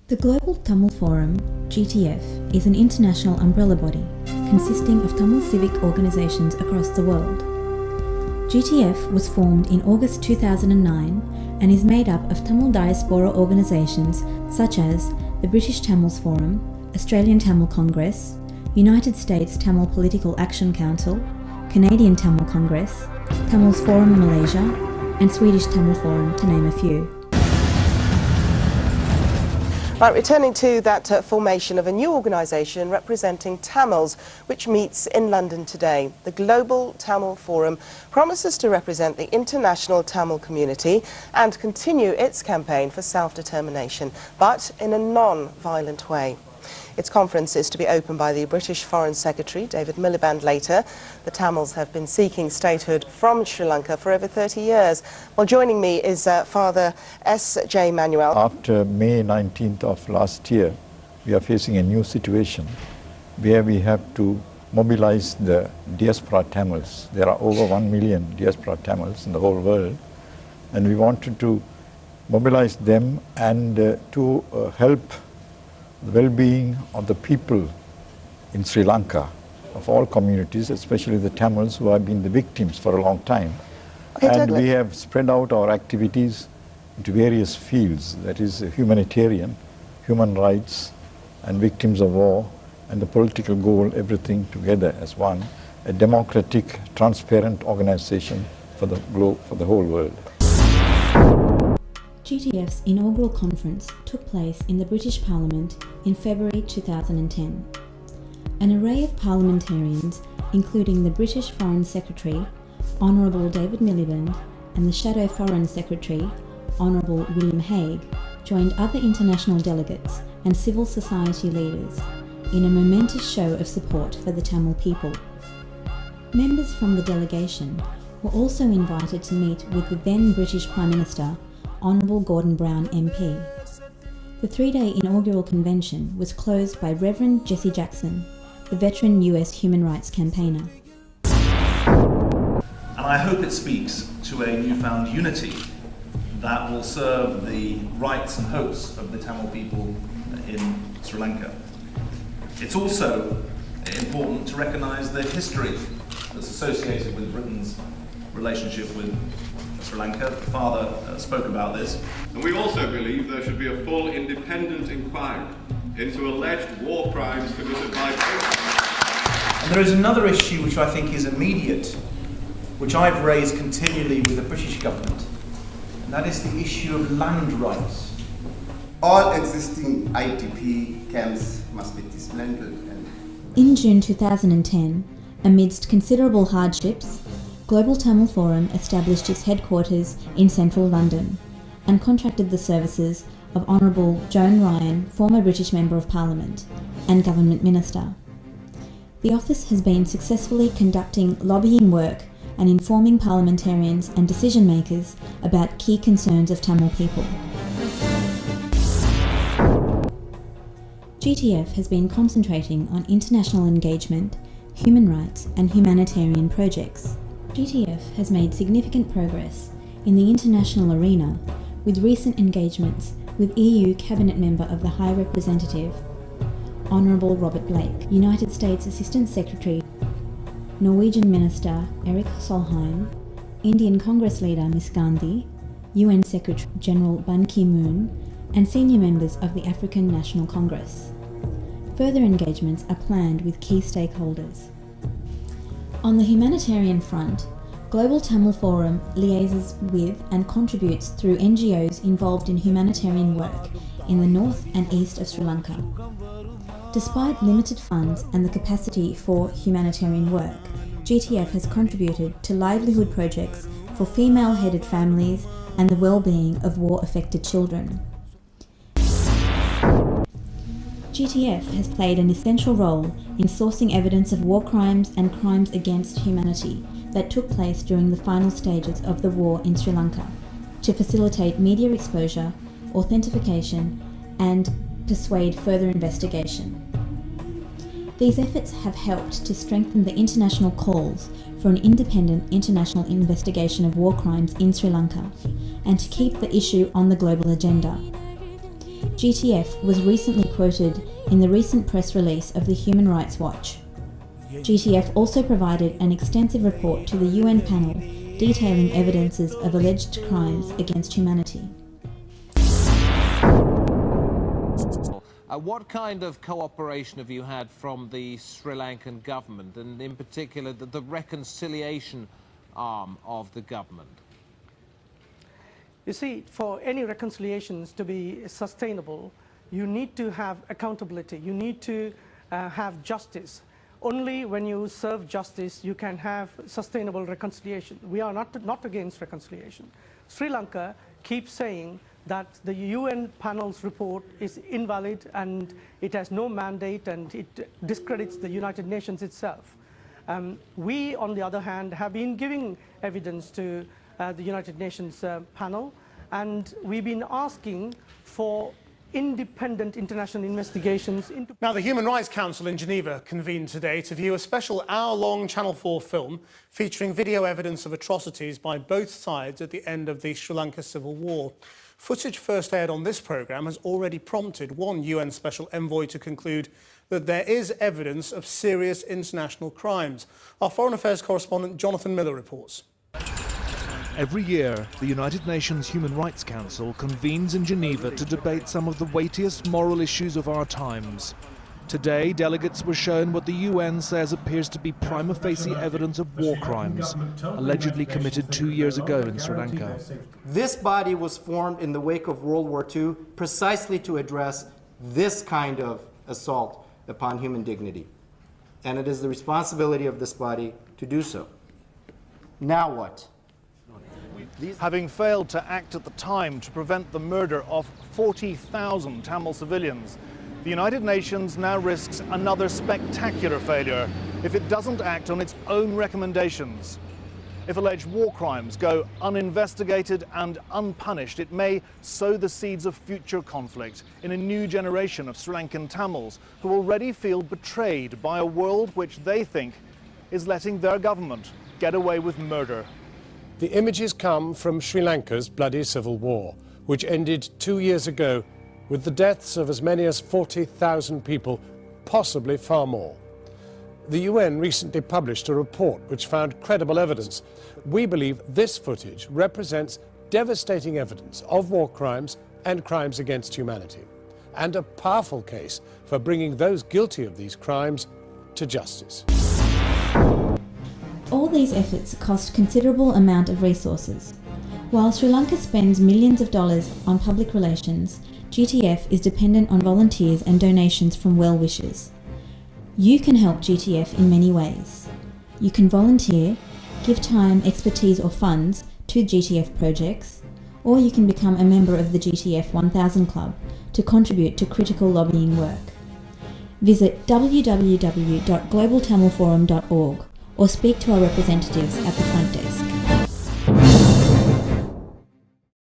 The Global Tamil Forum, GTF, is an international umbrella body consisting of Tamil civic organisations across the world. GTF was formed in August 2009 and is made up of Tamil diaspora organisations such as the British Tamils Forum, Australian Tamil Congress, United States Tamil Political Action Council, Canadian Tamil Congress, Tamils Forum Malaysia, and Swedish Tamil Forum, to name a few. Right, returning to that formation of a new organisation representing Tamils, which meets in London today. The Global Tamil Forum promises to represent the international Tamil community and continue its campaign for self-determination, but in a non-violent way. Its conference is to be opened by the British Foreign Secretary, David Miliband, later. The Tamils have been seeking statehood from Sri Lanka for over 30 years. Well, joining me is Father S.J. Manuel. After May 19th of last year, we are facing a new situation where we have to mobilize the diaspora Tamils. There are over 1 million diaspora Tamils in the whole world, and we wanted to mobilize them and to help the well-being of the people in Sri Lanka, of all communities, especially the Tamils who have been the victims for a long time. And we have spread out our activities into various fields, that is humanitarian, human rights, and victims of war, and the political goal, everything together as one, a democratic, transparent organization for the globe, for the whole world. GTF's inaugural conference took place in the British Parliament in February 2010. An array of parliamentarians, including the British Foreign Secretary, Honourable David Miliband, and the Shadow Foreign Secretary, Honourable William Hague, joined other international delegates and civil society leaders in a momentous show of support for the Tamil people. Members from the delegation were also invited to meet with the then British Prime Minister, Honourable Gordon Brown MP. The three-day inaugural convention was closed by Reverend Jesse Jackson, the veteran US human rights campaigner. And I hope it speaks to a newfound unity that will serve the rights and hopes of the Tamil people in Sri Lanka. It's also important to recognise the history that's associated with Britain's relationship with Sri Lanka. The Father spoke about this. And we also believe there should be a full independent inquiry into alleged war crimes committed by Britain. And there is another issue which I think is immediate, which I've raised continually with the British government, and that is the issue of land rights. All existing IDP camps must be dismantled. In June 2010, amidst considerable hardships, Global Tamil Forum established its headquarters in central London and contracted the services of Honourable Joan Ryan, former British Member of Parliament and Government Minister. The office has been successfully conducting lobbying work and informing parliamentarians and decision makers about key concerns of Tamil people. GTF has been concentrating on international engagement, human rights and humanitarian projects. GTF has made significant progress in the international arena with recent engagements with EU Cabinet Member of the High Representative, Honourable Robert Blake, United States Assistant Secretary, Norwegian Minister Erik Solheim, Indian Congress Leader Ms Gandhi, UN Secretary General Ban Ki-moon, and senior members of the African National Congress. Further engagements are planned with key stakeholders. On the humanitarian front, Global Tamil Forum liaises with and contributes through NGOs involved in humanitarian work in the north and east of Sri Lanka. Despite limited funds and the capacity for humanitarian work, GTF has contributed to livelihood projects for female-headed families and the well-being of war-affected children. GTF has played an essential role in sourcing evidence of war crimes and crimes against humanity that took place during the final stages of the war in Sri Lanka, to facilitate media exposure, authentication, and persuade further investigation. These efforts have helped to strengthen the international calls for an independent international investigation of war crimes in Sri Lanka and to keep the issue on the global agenda. GTF was recently quoted in the recent press release of the Human Rights Watch. GTF also provided an extensive report to the UN panel detailing evidences of alleged crimes against humanity. What kind of cooperation have you had from the Sri Lankan government, and in particular the reconciliation arm of the government? You see, for any reconciliations to be sustainable, you need to have accountability. You need to have justice. Only when you serve justice, you can have sustainable reconciliation. We are not against reconciliation. Sri Lanka keeps saying that the UN panel's report is invalid and it has no mandate and it discredits the United Nations itself. We, on the other hand, have been giving evidence to the United Nations panel, and we've been asking for independent international investigations into... Now, the Human Rights Council in Geneva convened today to view a special hour-long Channel 4 film featuring video evidence of atrocities by both sides at the end of the Sri Lanka Civil War. Footage first aired on this programme has already prompted one UN Special Envoy to conclude that there is evidence of serious international crimes. Our Foreign Affairs correspondent Jonathan Miller reports. Every year, the United Nations Human Rights Council convenes in Geneva to debate some of the weightiest moral issues of our times. Today, delegates were shown what the UN says appears to be prima facie evidence of war crimes, allegedly committed 2 years ago in Sri Lanka. This body was formed in the wake of World War II precisely to address this kind of assault upon human dignity. And it is the responsibility of this body to do so. Now what? Having failed to act at the time to prevent the murder of 40,000 Tamil civilians, the United Nations now risks another spectacular failure if it doesn't act on its own recommendations. If alleged war crimes go uninvestigated and unpunished, it may sow the seeds of future conflict in a new generation of Sri Lankan Tamils who already feel betrayed by a world which they think is letting their government get away with murder. The images come from Sri Lanka's bloody civil war, which ended 2 years ago with the deaths of as many as 40,000 people, possibly far more. The UN recently published a report which found credible evidence. We believe this footage represents devastating evidence of war crimes and crimes against humanity, and a powerful case for bringing those guilty of these crimes to justice. All these efforts cost considerable amount of resources. While Sri Lanka spends millions of dollars on public relations, GTF is dependent on volunteers and donations from well-wishers. You can help GTF in many ways. You can volunteer, give time, expertise or funds to GTF projects, or you can become a member of the GTF 1000 Club to contribute to critical lobbying work. Visit www.globaltamilforum.org or speak to our representatives at the front desk.